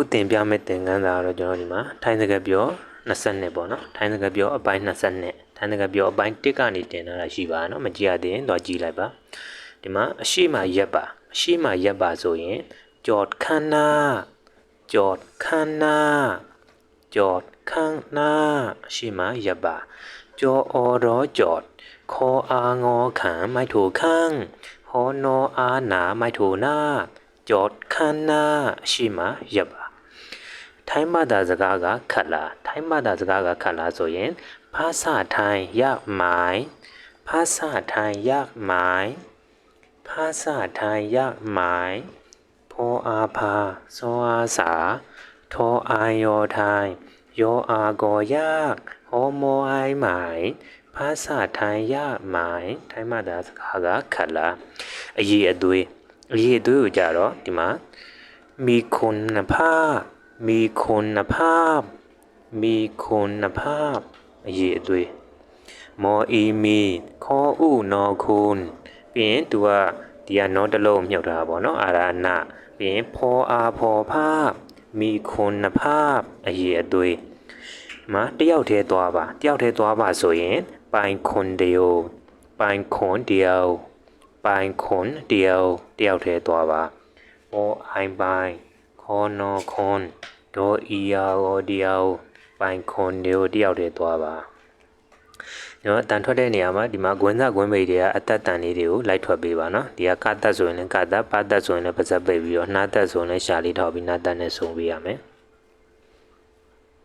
ခုတင်ပြမယ့်သင်ခန်းစာကတော့ကျွန်တော်ဒီမှာထိုင်းစကားပြော22ပေါ့နော်ထိုင်းစကားပြောအပိုင်း22ထိုင်းစကားပြောအပိုင်း1ကနေတင်လာတာရှိပါနော်မကြည့်ရသေးရင်တော့ကြည့်လိုက်ပါဒီမှာအရှိမရက်ပါအရှိမရက်ပါဆိုရင်ကြော်ခန်းနာကြော်ခန်းနာကြော်ခန်းနာအရှိမရက်ပါကြော်အော်တော့ကြော်ခေါ်အားငေါ်ခံမိုက်ထိုခန်းဟောနောအားနာမိုက်ထိုနာကြော်ခန်းနာအရှိမရက်ပါထိုင်းဘာသာစကားကခက်လာထိုင်းဘာသာစကားကခက်လာဆိုရင်ภาษาไทยยากไหมภาษาไทยยากไหมภาษาไทยยากไหมพออาภาซออาสาทออายอไทยยออากอยากฮอโมไอไหมภาษาไทยยากไหมထိုင်းဘာသာစကားကခက်လာအရေးအသွေးကိုကြတော့ဒီမှာมีคุณภาพมีคุณภาพมีคุณภาพအရေးအသွေးမော်အီမီခေါ်ဥနော်คุณပြီးရင်သူကဒီကနော်တစ်လုံးမြုပ်တာပေါ့နော်အာရဏပြီးရင်ဖောအားဖောภาพมีคุณภาพအရေးအသွေးမှာတယောက်တည်းသွားပါတယောက်တည်းသွားပါဆိုရင်ပိုင်ခွန်တယောပိုင်ခွန်တယောပိုင်ခွန်တယောတယောက်တည်းသွားပါဟောအိုင်ပိုင်ခေါ်နော်ခွန်ဒေါ်အီယာရောတယောပိုင်ခွန်တယောတယောက်တည်းသွားပါနော်တန်ထွက်တဲ့နေရာမှာဒီမှာဂွင်းစားဂွင်းမိတ်တွေကအသက်တန်လေးတွေကိုလိုက်ထွက်ပေးပါနော်ဒီကကသက်ဆိုရင်လည်းကသက်ပါသက်ဆိုရင်လည်းပါဇက်ပိတ်ပြီးတော့နှာသက်ဆိုရင်လည်းရှာလေးထောက်ပြီးနှာသက်နဲ့ဆုံပေးရမယ်